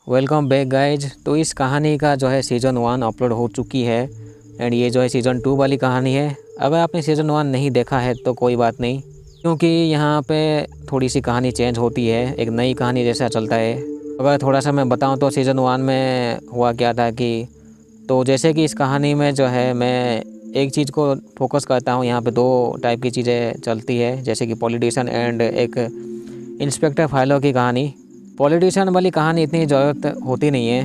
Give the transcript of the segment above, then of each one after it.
Welcome back guys. तो इस कहानी का जो है सीज़न 1 अपलोड हो चुकी है एंड ये जो है सीज़न 2 वाली कहानी है। अगर आपने सीज़न 1 नहीं देखा है तो कोई बात नहीं, क्योंकि यहाँ पे थोड़ी सी कहानी चेंज होती है, एक नई कहानी जैसा चलता है। अगर थोड़ा सा मैं बताऊँ तो सीज़न 1 में हुआ क्या था कि तो जैसे कि इस कहानी में जो है मैं एक चीज़ को फोकस करता हूँ। यहाँ पे दो टाइप की चीज़ें चलती है, जैसे कि पॉलिटिशियन एंड एक इंस्पेक्टर फाइलों की कहानी। पॉलिटिशियन वाली कहानी इतनी ज़रूरत होती नहीं है,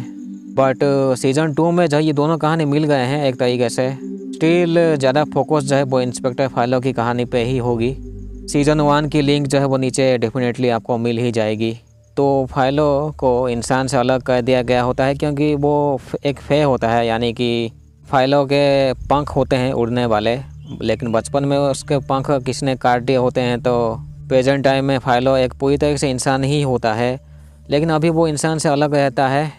बट सीज़न 2 में जो ये दोनों कहानी मिल गए हैं एक तरीके से। स्टिल ज़्यादा फोकस जो है वो इंस्पेक्टर फाइलों की कहानी पे ही होगी। सीज़न 1 की लिंक जो है वो नीचे डेफिनेटली आपको मिल ही जाएगी। तो फाइलों को इंसान से अलग कर दिया गया होता है क्योंकि वो एक फे होता है, यानी कि फाइलों के पंख होते हैं उड़ने वाले, लेकिन बचपन में उसके पंख किसने काट दिए होते हैं। तो प्रेजेंट टाइम में फाइलो एक पूरी तरह से इंसान ही होता है, लेकिन अभी वो इंसान से अलग रहता है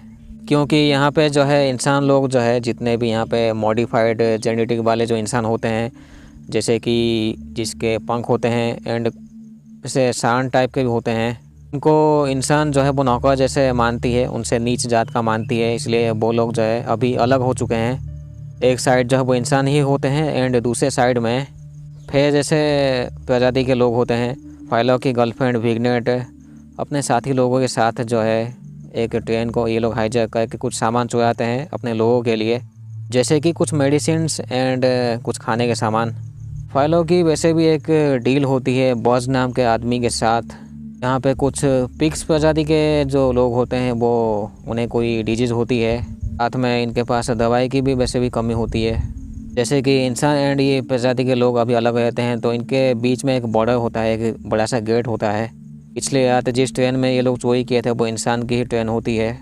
क्योंकि यहाँ पे जो है इंसान लोग जो है जितने भी यहाँ पे मॉडिफाइड जेनेटिक वाले जो इंसान होते हैं, जैसे कि जिसके पंख होते हैं एंड जैसे सांड टाइप के भी होते हैं, उनको इंसान जो है वो नौकर जैसे मानती है, उनसे नीच जात का मानती है। इसलिए वो लोग जो है अभी अलग हो चुके हैं। एक साइड जो है वो इंसान ही होते हैं एंड दूसरे साइड में फे जैसे प्रजाति के लोग होते हैं। फाइलो की गर्लफ्रेंड विग्नेट अपने साथी लोगों के साथ जो है एक ट्रेन को ये लोग हाईजैक करके कुछ सामान चुराते हैं अपने लोगों के लिए, जैसे कि कुछ मेडिसिन्स एंड कुछ खाने के सामान। फाइलो की वैसे भी एक डील होती है बॉस नाम के आदमी के साथ। यहाँ पे कुछ पिग्स प्रजाति के जो लोग होते हैं वो उन्हें कोई डिजीज़ होती है, साथ में इनके पास दवाई की भी वैसे भी कमी होती है। जैसे कि इंसान एंड ये प्रजाति के लोग अभी अलग रहते हैं, तो इनके बीच में एक बॉर्डर होता है, एक बड़ा सा गेट होता है। पिछले रात जिस ट्रेन में ये लोग चोरी किए थे वो इंसान की ही ट्रेन होती है।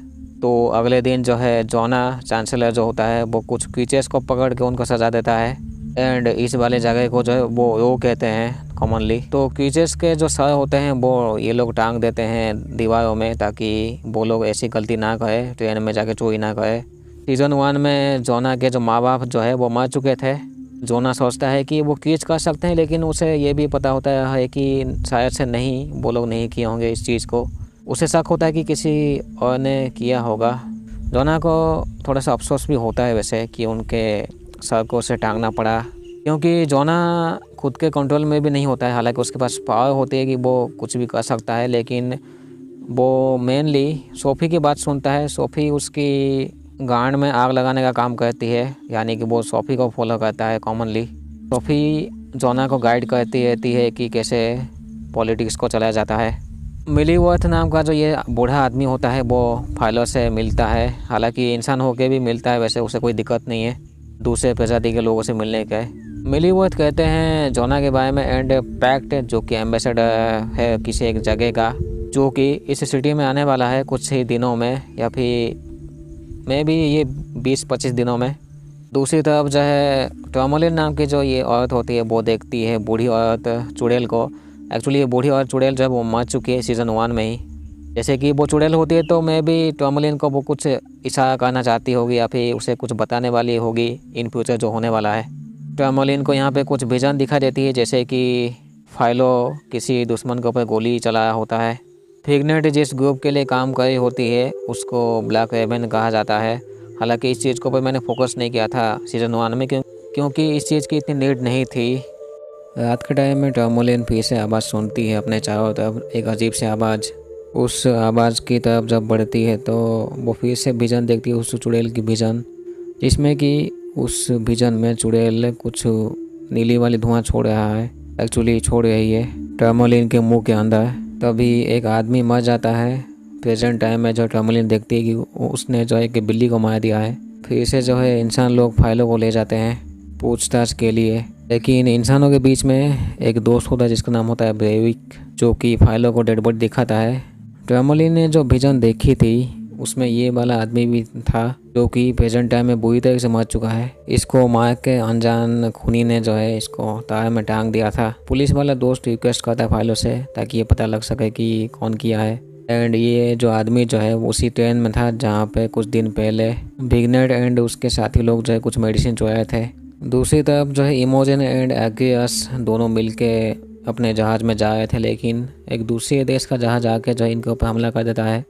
तो अगले दिन जो है जोना चांसलर जो होता है वो कुछ क्रीचर्स को पकड़ के उनको सजा देता है एंड इस वाले जगह को जो है वो कहते हैं कॉमनली। तो क्रीचर्स के जो सर होते हैं वो ये लोग टांग देते हैं दीवारों में, ताकि वो लोग ऐसी गलती ना करें, ट्रेन में जाके चोरी ना करें। सीज़न 1 में जोना के जो माँ बाप जो है वो मर चुके थे। जोना सोचता है कि वो कीच कर सकते हैं, लेकिन उसे ये भी पता होता है कि शायद से नहीं, वो लोग नहीं किए होंगे इस चीज़ को। उसे शक होता है कि किसी और ने किया होगा। जोना को थोड़ा सा अफसोस भी होता है वैसे कि उनके सर को उसे टांगना पड़ा, क्योंकि जोना खुद के कंट्रोल में भी नहीं होता है। हालांकि उसके पास पावर होती है कि वो कुछ भी कर सकता है, लेकिन वो मेनली सोफ़ी की बात सुनता है। सोफ़ी उसकी गांड में आग लगाने का काम करती है, यानी कि वो सोफ़ी को फॉलो करता है कॉमनली। सोफ़ी जोना को गाइड करती रहती है कि कैसे पॉलिटिक्स को चलाया जाता है। मिलीवर्थ नाम का जो ये बूढ़ा आदमी होता है वो फाइलो से मिलता है, हालांकि इंसान होके भी मिलता है, वैसे उसे कोई दिक्कत नहीं है दूसरे प्रजाति के लोगों से मिलने का। मिलीवर्थ कहते हैं जोना के बारे में एंड पैक्ट, जो कि एम्बेसडर है किसी एक जगह का, जो कि इस सिटी में आने वाला है कुछ ही दिनों में, या फिर मे भी ये 20-25 दिनों में। दूसरी तरफ जो है टर्मोलिन नाम की जो ये औरत होती है वो देखती है बूढ़ी औरत चुड़ैल को। एक्चुअली ये बूढ़ी औरत चुड़ैल जो है वो मर चुकी है सीज़न 1 में ही। जैसे कि वो चुड़ैल होती है तो मे भी टर्मोलिन को वो कुछ इशारा करना चाहती होगी या फिर उसे कुछ बताने वाली होगी इन फ्यूचर जो होने वाला है। टर्मोलिन को यहाँ पे कुछ विजन दिखाई देती है, जैसे कि फाइलो किसी दुश्मन के ऊपर गोली चलाया होता है। विग्नेट जिस ग्रुप के लिए काम कर रही होती है उसको ब्लैक रेवन कहा जाता है। हालांकि इस चीज़ को पर मैंने फोकस नहीं किया था सीज़न 1 में, क्योंकि इस चीज़ की इतनी नीड नहीं थी। रात के टाइम में टर्मोलिन फिर से आवाज़ सुनती है अपने चारों तरफ, एक अजीब सी आवाज़। उस आवाज़ की तरफ जब बढ़ती है तो वो फिर से विजन देखती है, उस चुड़ैल की विजन, जिसमें कि उस विजन में चुड़ैल कुछ नीली वाली धुआं छोड़ रहा है, एक्चुअली छोड़ रही है टर्मोलिन के मुंह के अंदर। तभी एक आदमी मर जाता है प्रेजेंट टाइम में, जो टर्मोलिन देखती है कि उसने जो है कि बिल्ली को मार दिया है। फिर से जो है इंसान लोग फाइलों को ले जाते हैं पूछताछ के लिए, लेकिन इंसानों के बीच में एक दोस्त होता है जिसका नाम होता है ब्रेविक, जो कि फाइलों को डेड बॉडी दिखाता है। टर्मोलिन ने जो विजन देखी थी उसमें ये वाला आदमी भी था, जो कि प्रेजेंट टाइम में बुरी तरह से मर चुका है। इसको मार के अनजान खूनी ने जो है इसको तार में टांग दिया था। पुलिस वाला दोस्त रिक्वेस्ट करता है फाइलों से ताकि ये पता लग सके कि कौन किया है। एंड ये जो आदमी जो है उसी ट्रेन में था जहाँ पे कुछ दिन पहले विग्नेट एंड उसके साथी लोग जो है कुछ मेडिसिन चुराए थे। दूसरी तरफ जो है इमोजन एंड एग्रियस दोनों मिलके अपने जहाज़ में जा रहे थे, लेकिन एक दूसरे देश का जहाज़ आके जो है इनके ऊपर हमला कर देता है।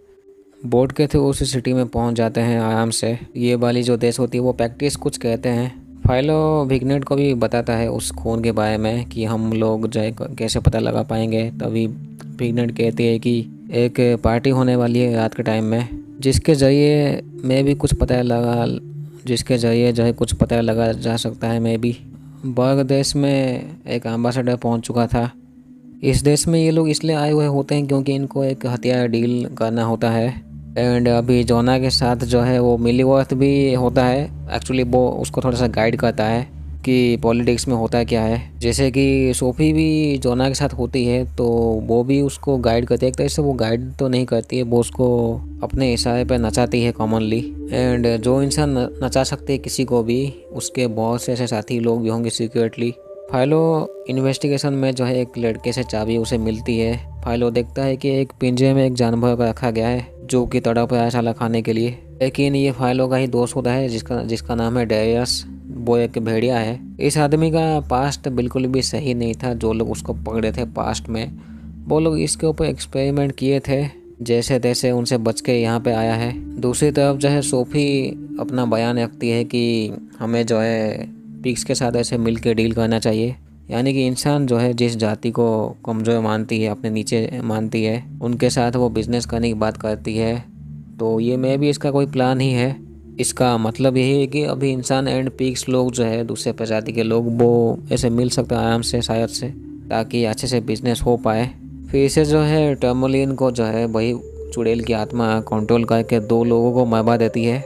बोट के थ्रू उस सिटी में पहुंच जाते हैं आराम से। ये वाली जो देश होती है वो प्रैक्टिस कुछ कहते हैं। फाइलो विग्नेट को भी बताता है उस खून के बारे में कि हम लोग जो है कैसे पता लगा पाएंगे। तभी विग्नेट कहती है कि एक पार्टी होने वाली है रात के टाइम में, जिसके ज़रिए मैं भी कुछ पता लगा जिसके ज़रिए जो है कुछ पता लगा जा सकता है। मैं भी बर्ग देश में एक एम्बेसडर पहुंच चुका था। इस देश में ये लोग इसलिए आए हुए होते हैं क्योंकि इनको एक हथियार डील करना होता है। एंड अभी जोना के साथ जो है वो मिलीवर्थ भी होता है। एक्चुअली वो उसको थोड़ा सा गाइड करता है कि पॉलिटिक्स में होता क्या है। जैसे कि सोफ़ी भी जोना के साथ होती है तो वो भी उसको गाइड करती है। एक तरह से वो गाइड तो नहीं करती है, वो उसको अपने इशारे पर नचाती है कॉमनली। एंड जो इंसान नचा सकते हैं किसी को भी, उसके बहुत से ऐसे साथी लोग भी होंगे सीक्रेटली। फाइलो इन्वेस्टिगेशन में जो है एक लड़के से चाबी उसे मिलती है। फाइलो देखता है कि एक पिंजरे में एक जानवर को रखा गया है जो कि तड़प रहा है साला खाने के लिए। लेकिन ये फाइलो का ही दोस्त होता है जिसका नाम है डेरियस। वो एक भेड़िया है। इस आदमी का पास्ट बिल्कुल भी सही नहीं था। जो लोग उसको पकड़े थे पास्ट में, वो लोग इसके ऊपर एक्सपेरिमेंट किए थे, जैसे तैसे उनसे बच के यहाँ पे आया है। दूसरी तरफ जो है सोफ़ी अपना बयान रखती है कि हमें जो है पिग्स के साथ ऐसे मिल के डील करना चाहिए। यानी कि इंसान जो है जिस जाति को कमज़ोर मानती है, अपने नीचे मानती है, उनके साथ वो बिज़नेस करने की बात करती है। तो ये में भी इसका कोई प्लान ही है। इसका मतलब यही है कि अभी इंसान एंड पिग्स लोग जो है दूसरे प्रजाति के लोग वो ऐसे मिल सकते हैं आराम से शायद से, ताकि अच्छे से बिज़नेस हो पाए। फिर इसे जो है टर्मोलिन को जो है वही चुड़ैल की आत्मा कंट्रोल करके 2 लोगों को मरवा देती है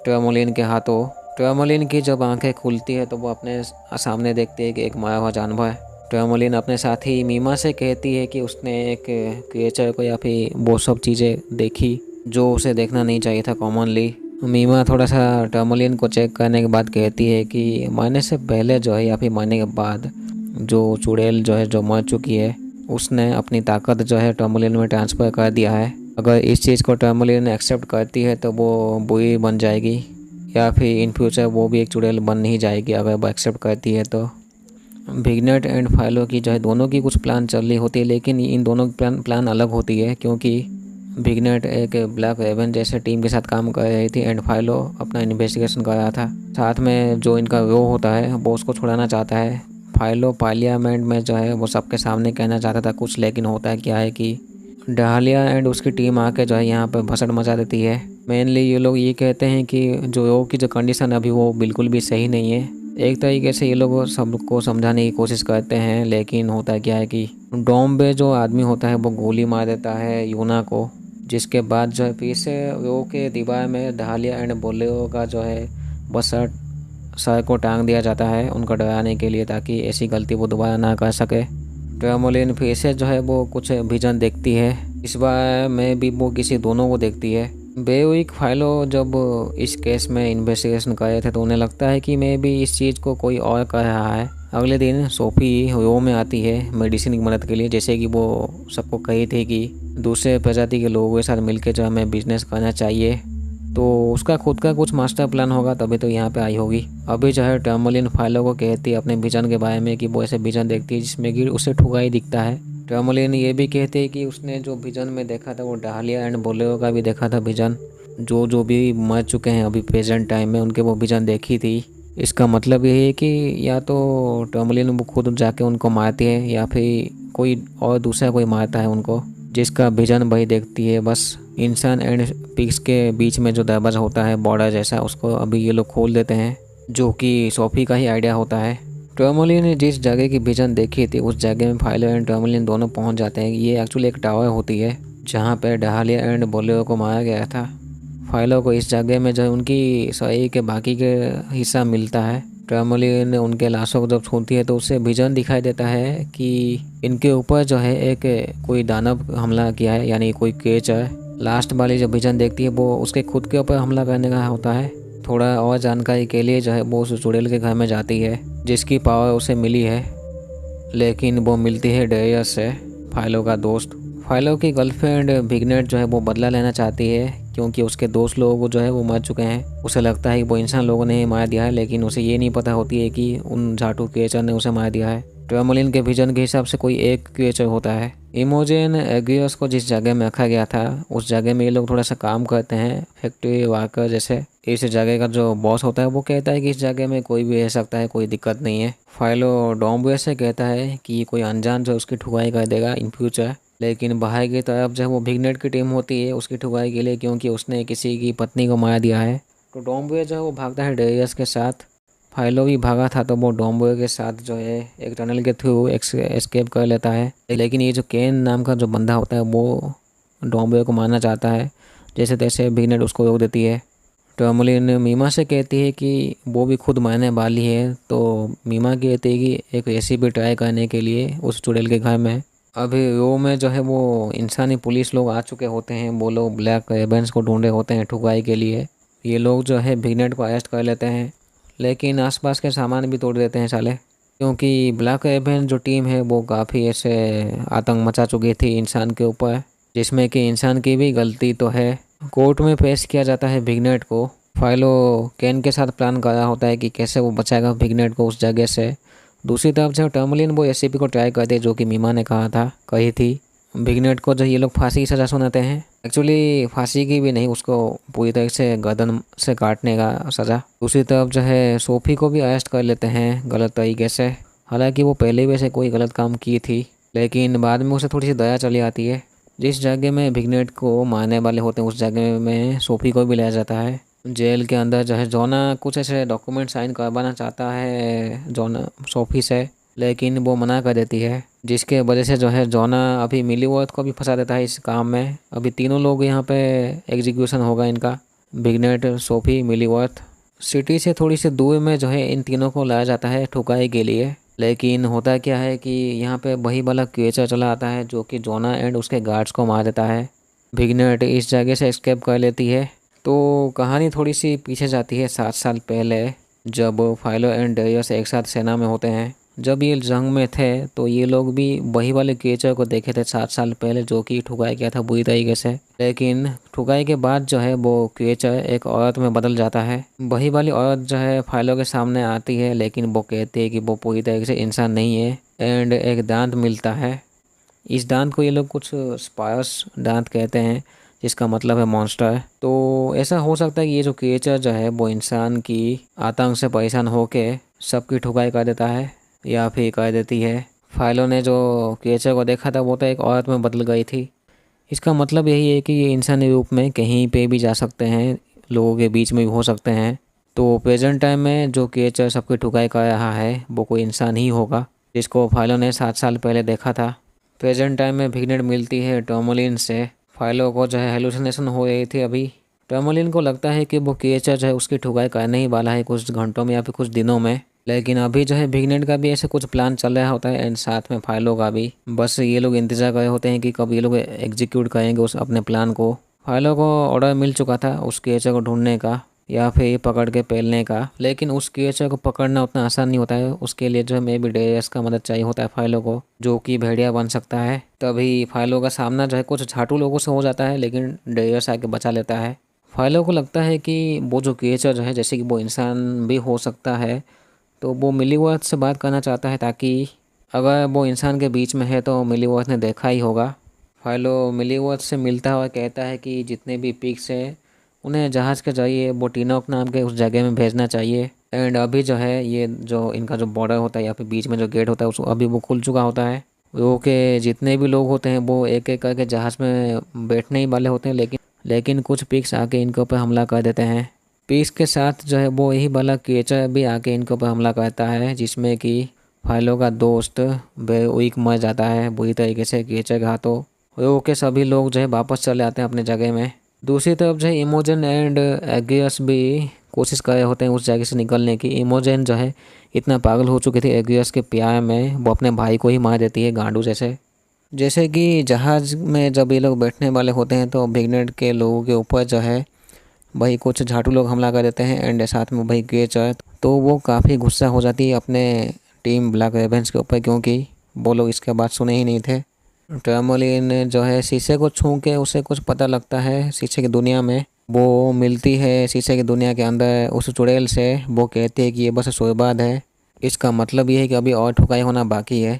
टर्मोलिन के हाथों। टर्मोलिन की जब आंखें खुलती है तो वो अपने सामने देखती है कि एक मरा हुआ जानवर है। टर्मोलिन अपने साथी मीमा से कहती है कि उसने एक क्रिएचर को या फिर वो सब चीज़ें देखी जो उसे देखना नहीं चाहिए था कॉमनली। मीमा थोड़ा सा टर्मोलिन को चेक करने के बाद कहती है कि मरने से पहले जो है या फिर मरने के बाद जो चुड़ैल जो है जो मर चुकी है, उसने अपनी ताकत जो है टर्मोलिन में ट्रांसफ़र कर दिया है। अगर इस चीज़ को टर्मोलिन एक्सेप्ट करती है तो वो बुरी बन जाएगी, या फिर इन फ्यूचर वो भी एक चुड़ैल बन नहीं जाएगी अगर वो एक्सेप्ट करती है तो। विग्नेट एंड फाइलो की जो है दोनों की कुछ प्लान चल रही होती है, लेकिन इन दोनों की प्लान अलग होती है क्योंकि विग्नेट एक ब्लैक रेवन जैसे टीम के साथ काम कर रही थी एंड फाइलो अपना इन्वेस्टिगेशन कर रहा था। साथ में जो इनका रो होता है वो उसको छुड़ाना चाहता है। फाइलो पार्लियामेंट में जो है वो सबके सामने कहना चाहता था कुछ, लेकिन होता है क्या है कि डालिया एंड उसकी टीम आके जो है यहाँ पर भसड़ मचा देती है। मेनली ये लोग ये कहते हैं कि जो रो की जो कंडीशन अभी वो बिल्कुल भी सही नहीं है। एक तरीके से ये लोग सबको समझाने की कोशिश करते हैं, लेकिन होता क्या है कि डोम्बे जो आदमी होता है वो गोली मार देता है यूना को, जिसके बाद जो है फिर से रो के दीवार में डालिया एंड बोलेरो का जो है बस सर को टांग दिया जाता है उनको डराने के लिए, ताकि ऐसी गलती वो दोबारा ना कर सके। टर्मोलिन फिर से जो है वो कुछ विजन देखती है। इस बार में भी वो किसी दोनों को देखती है। बेविक फाइलो जब इस केस में इन्वेस्टिगेशन कर रहे थे तो उन्हें लगता है कि मैं भी इस चीज़ को कोई और कर रहा है। अगले दिन सोफ़ी रो में आती है मेडिसिन की मदद के लिए, जैसे कि वो सबको कही थी कि दूसरे प्रजाति के लोगों के साथ मिलकर जो हमें बिजनेस करना चाहिए। तो उसका खुद का कुछ मास्टर प्लान होगा तभी तो यहाँ पे आई होगी। अभी जो है टर्मोलिन फाइलो को कहती है अपने विजन के बारे में कि वो ऐसे विजन देखती है जिसमें कि उसे ठुका ही दिखता है। टर्मोलिन ये भी कहती है कि उसने जो विजन में देखा था वो डालिया एंड बोलेरो का भी देखा था विजन, जो भी मर चुके हैं अभी प्रेजेंट टाइम में उनके वो विजन देखी थी। इसका मतलब ये है कि या तो टर्मोलिन वो खुद जाके उनको मारती है या फिर कोई और दूसरा कोई मारता है उनको, जिसका विजन वही देखती है। बस इंसान एंड पिग्स के बीच में जो दरवाजा होता है बॉर्डर जैसा, उसको अभी ये लोग खोल देते हैं, जो कि सोफ़ी का ही आइडिया होता है। टर्मोलिन ने जिस जगह की विजन देखी थी उस जगह में फाइलो एंड टर्मोलिन दोनों पहुंच जाते हैं। ये एक्चुअली एक टावर होती है जहां पे डालिया एंड बोलेरो को मारा गया था। फाइलो को इस जगह में जो है उनकी शरीर के बाकी के हिस्सा मिलता है। टर्मोलिन उनके लाशों को जब छूती है तो उसे विजन दिखाई देता है कि इनके ऊपर जो है एक कोई दानव हमला किया है, यानी कोई क्रिएचर। लास्ट वाली जो विजन देखती है वो उसके खुद के ऊपर हमला करने का होता है। थोड़ा और जानकारी के लिए जो है वो उस चुड़ैल के घर में जाती है जिसकी पावर उसे मिली है, लेकिन वो मिलती है डेरियस से, फाइलो का दोस्त। फाइलो की गर्लफ्रेंड विग्नेट जो है वो बदला लेना चाहती है क्योंकि उसके दोस्त लोगों को जो है वो मर चुके हैं। उसे लगता है कि वो इंसान लोगों ने ही मार दिया है, लेकिन उसे ये नहीं पता होती है कि उन झाटू क्रिएचर ने उसे मार दिया है। टर्मोलिन के विजन के हिसाब से कोई एक क्रिएचर होता है। इमोजेन एग्रियस को जिस जगह में रखा गया था उस जगह में ये लोग थोड़ा सा काम करते हैं, फैक्ट्री वर्कर जैसे। इस जगह का जो बॉस होता है वो कहता है कि इस जगह में कोई भी रह सकता है, कोई दिक्कत नहीं है। फाइलो डॉम्बवे से कहता है कि कोई अनजान जो उसकी ठुकाई कर देगा इन फ्यूचर, लेकिन बाहर की तरफ जो वो भिगनेट की टीम होती है उसकी ठुकाई के लिए, क्योंकि उसने किसी की पत्नी को मार दिया है। तो डॉम्बवे जो है वो भागता है डेरियस के साथ। फाइलो भी भागा था तो वो डॉम्बवे के साथ जो है एक टनल के थ्रू एस्केप कर लेता है, लेकिन ये जो केन नाम का जो बंदा होता है वो डॉम्बवे को मारना चाहता है। जैसे तैसे भिगनेट उसको रोक देती है। टर्मोलिन मीमा से कहती है कि वो भी खुद मारने वाली है, तो मीमा कहती है कि एक रेसिपी ट्राई करने के लिए उस चुड़ैल के घर में। अभी रो में जो है वो इंसानी पुलिस लोग आ चुके होते हैं। वो लोग ब्लैक रेबन्स को ढूंढे होते हैं ठुकाई के लिए। ये लोग जो है भिगनेट को अरेस्ट कर लेते हैं, लेकिन आसपास के सामान भी तोड़ देते हैं साले, क्योंकि ब्लैक रेबन जो टीम है वो काफ़ी ऐसे आतंक मचा चुकी थी इंसान के ऊपर, जिसमें कि इंसान की भी गलती तो है। कोर्ट में पेश किया जाता है भिगनेट को। फाइलो केन के साथ प्लान कर रहा होता है कि कैसे वो बचाएगा भिगनेट को उस जगह से। दूसरी तरफ जो टर्मोलिन वो एससीपी को ट्राई करते हैं जो कि मीमा ने कही थी। भिगनेट को जो ये लोग फांसी की सज़ा सुनाते हैं, एक्चुअली फांसी की भी नहीं, उसको पूरी तरह से गर्दन से काटने का सज़ा। दूसरी तरफ जो है सोफी को भी अरेस्ट कर लेते हैं गलत तरीके से। हालांकि वो पहले वैसे कोई गलत काम की थी, लेकिन बाद में उसे थोड़ी सी दया चली आती है। जिस जगह में भिगनेट को मारने वाले होते हैं उस जगह में सोफी को भी लाया जाता है। जेल के अंदर जो है जोना कुछ ऐसे डॉक्यूमेंट साइन करवाना चाहता है जोना सोफी से, लेकिन वो मना कर देती है, जिसके वजह से जो है जोना अभी मिलीवर्थ को भी फंसा देता है इस काम में। अभी तीनों लोग यहाँ पे एग्जीक्यूशन होगा इनका, भिगनेट, सोफी, मिलीवर्थ। सिटी से थोड़ी सी दूर में जो है इन तीनों को लाया जाता है ठुकाई के लिए, लेकिन होता क्या है कि यहाँ पे वही वाला क्रिएचर चला आता है जो कि जोना एंड उसके गार्ड्स को मार देता है। भिगनेट इस जगह से एस्केप कर लेती है। तो कहानी थोड़ी सी पीछे जाती है 7 साल पहले, जब फाइलो एंड डेरियस एक साथ सेना में होते हैं। जब ये जंग में थे तो ये लोग भी वही वाले क्रिएचर को देखे थे 7 साल पहले, जो कि ठुकाई गया था बुरी तरीके से। लेकिन ठुकाई के बाद जो है वो क्रिएचर एक औरत में बदल जाता है। वही वाली औरत जो है फाइलो के सामने आती है, लेकिन वो कहती है कि वो पूरी तरीके से इंसान नहीं है। एंड एक दांत मिलता है। इस दांत को ये लोग कुछ स्पायर्स दांत कहते हैं, जिसका मतलब है मॉन्स्टर। तो ऐसा हो सकता है कि ये जो क्रिएचर जो है वो इंसान की आतंक से परेशान होके सबकी ठुकाई कर देता है या फिर कर देती है। फाइलो ने जो क्रिएचर को देखा था वो तो एक औरत में बदल गई थी। इसका मतलब यही है कि ये इंसानी रूप में कहीं पे भी जा सकते हैं, लोगों के बीच में भी हो सकते हैं। तो प्रेजेंट टाइम में जो क्रिएचर सबकी ठुकाई कर रहा है वो कोई इंसान ही होगा, जिसको फाइलो ने 7 साल पहले देखा था। प्रेजेंट टाइम में भिगनेट मिलती है टर्मोलिन से। फाइलो को जो है हेलुसिनेशन हो रही थी अभी। टर्मोलिन को लगता है कि वो क्रिएचर जो है उसकी ठुकाई करने ही वाला है कुछ घंटों में या फिर कुछ दिनों में, लेकिन अभी जो है भिगनेट का भी ऐसे कुछ प्लान चल रहा होता है एंड साथ में फाइलो का भी। बस ये लोग इंतजार कर रहे होते हैं कि कब ये लोग एग्जीक्यूट करेंगे उस अपने प्लान को। फाइलो को ऑर्डर मिल चुका था उस क्रिएचर को ढूंढने का या फिर पकड़ के पेलने का, लेकिन उस क्रिएचर को पकड़ना उतना आसान नहीं होता है। उसके लिए जो है मे बी डेरियस का मदद चाहिए होता है फाइलो को, जो कि भेड़िया बन सकता है। तभी फाइलो का सामना जो है कुछ झाटू लोगों से हो जाता है, लेकिन डेरियस आके बचा लेता है। फाइलो को लगता है कि वो जो क्रिएचर जो है जैसे कि वो इंसान भी हो सकता है, तो वो मिलीवर्थ से बात करना चाहता है, ताकि अगर वो इंसान के बीच में है तो मिलीवर्थ ने देखा ही होगा। फाइलो मिलीवर्थ से मिलता हुआ कहता है कि जितने भी पिग्स हैं उन्हें जहाज़ के जरिए बोटिनोक नाम के उस जगह में भेजना चाहिए। एंड अभी जो है ये जो इनका जो बॉर्डर होता है या फिर बीच में जो गेट होता है उसको अभी वो खुल चुका होता है। वो के जितने भी लोग होते हैं वो एक एक करके जहाज़ में बैठने ही वाले होते हैं, लेकिन कुछ पिग्स आके इनके ऊपर हमला कर देते हैं। पिग्स के साथ जो है वो यही वाला क्रिएचर भी आके इनके ऊपर हमला करता है, जिसमें कि फाइलो का दोस्त बेविक मर जाता है बुरी तरीके से क्रिएचर के हाथों। वो के सभी लोग जो है वापस चले आते हैं अपने जगह में। दूसरी तरफ जो है इमोजन एंड एग्रियस भी कोशिश कर रहे होते हैं उस जगह से निकलने की। इमोजन जो है इतना पागल हो चुकी थी एग्रियस के प्यार में, वो अपने भाई को ही मार देती है गांडू जैसे कि जहाज़ में जब ये लोग बैठने वाले होते हैं तो भिगनेट के लोगों के ऊपर जो है भाई कुछ झाटू लोग हमला कर देते हैं एंड साथ में भाई क्रिएचर। तो वो काफ़ी गुस्सा हो जाती है अपने टीम ब्लैक रेवेंस के ऊपर, क्योंकि वो लोग इसके बाद सुने ही नहीं थे। टर्मोलिन जो है शीशे को छू के उसे कुछ पता लगता है शीशे की दुनिया में। वो मिलती है शीशे की दुनिया के अंदर उस चुड़ैल से। वो कहती है कि ये बस शोएबाद है। इसका मतलब ये है कि अभी और ठुकाई होना बाकी है।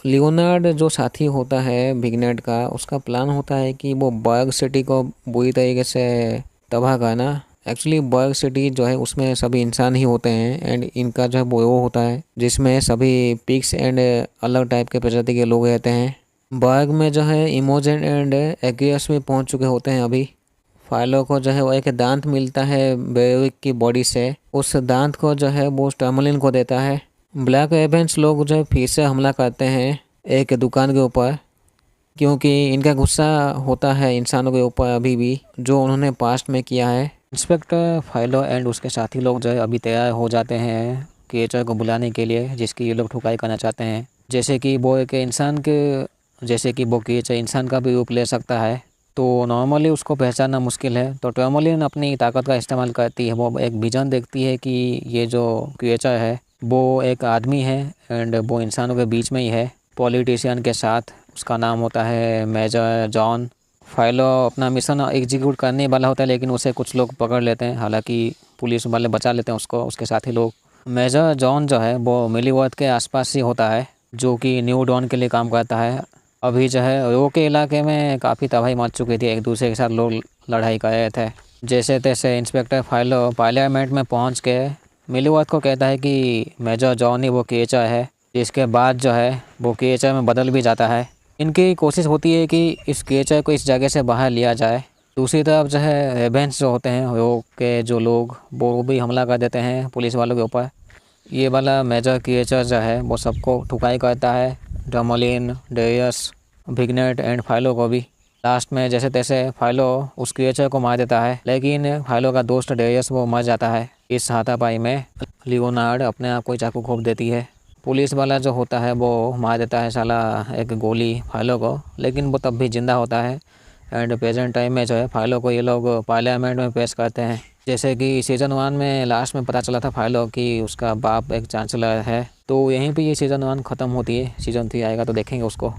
लियोनार्ड जो साथी होता है बिगनेट का, उसका प्लान होता है कि वो बर्ग सिटी को बुरी तरीके से तबाह करना। एक्चुअली बर्ग सिटी जो है उसमें सभी इंसान ही होते हैं एंड इनका जो है वो होता है जिसमें सभी पिग्स एंड अलग टाइप के प्रजाति के लोग रहते हैं। बर्ग में जो है इमोजन एंड एक्वियस भी पहुंच चुके होते हैं अभी। फाइलो को जो है वो एक दांत मिलता है बेरोविक की बॉडी से। उस दांत को जो है वो टर्मोलिन को देता है। ब्लैक रेवेंस लोग जो है फिर से हमला करते हैं एक दुकान के ऊपर, क्योंकि इनका गुस्सा होता है इंसानों के ऊपर अभी भी जो उन्होंने पास्ट में किया है। इंस्पेक्टर फाइलो एंड उसके साथी लोग जो है अभी तैयार हो जाते हैं क्रिएचर को बुलाने के लिए जिसकी ये लोग ठुकाई करना चाहते हैं। जैसे कि वो एक इंसान के जैसे कि वो क्रिएचर इंसान का भी रूप ले सकता है, तो नॉर्मली उसको पहचानना मुश्किल है। तो टर्मोलिन अपनी ताकत का इस्तेमाल करती है। वो एक विजन देखती है कि ये जो क्रिएचर है वो एक आदमी है एंड वो इंसानों के बीच में ही है पॉलिटिशियन के साथ। उसका नाम होता है मेजर जॉन। फाइलो अपना मिशन एग्जीक्यूट करने वाला होता है लेकिन उसे कुछ लोग पकड़ लेते हैं। हालांकि पुलिस वाले बचा लेते हैं उसको, उसके साथी लोग। मेजर जॉन जो है वो मिलीवर्थ के आसपास ही होता है जो कि न्यू डॉन के लिए काम करता है। अभी जो है रो के इलाके में काफ़ी तबाही मच चुकी थी, एक दूसरे के साथ लोग लड़ाई कर रहे थे। जैसे तैसे इंस्पेक्टर फाइलो पार्लियामेंट में पहुंच के मिलीवर्थ को कहता है कि मेजर जॉन ही वो क्रिएचर है। इसके बाद जो है वो क्रिएचर में बदल भी जाता है। इनकी कोशिश होती है कि इस क्रिएचर को इस जगह से बाहर लिया जाए। दूसरी तरफ जो है रेवेंस जो होते हैं रो के जो लोग वो भी हमला कर देते हैं पुलिस वालों के ऊपर। ये वाला मेजर क्रिएचर जो है वो सबको ठुकाई करता है, टर्मोलिन, डेरियस, बिगनेट एंड फाइलो को भी। लास्ट में जैसे तैसे फाइलो उस क्रिएचर को मार देता है लेकिन फाइलो का दोस्त डेरियस वो मर जाता है। इस हाथापाई में लियोनार्ड अपने आप को चाकू घोंप देती है। पुलिस वाला जो होता है वो मार देता है साला एक गोली फाइलो को, लेकिन वो तब भी जिंदा होता है। एंड प्रेजेंट टाइम में जो है फाइलो को ये लोग पार्लियामेंट में पेश करते हैं। जैसे कि सीज़न 1 में लास्ट में पता चला था फाइलो कि उसका बाप एक चांसलर है। तो यहीं पे ये सीज़न 1 ख़त्म होती है। सीज़न 3 आएगा तो देखेंगे उसको।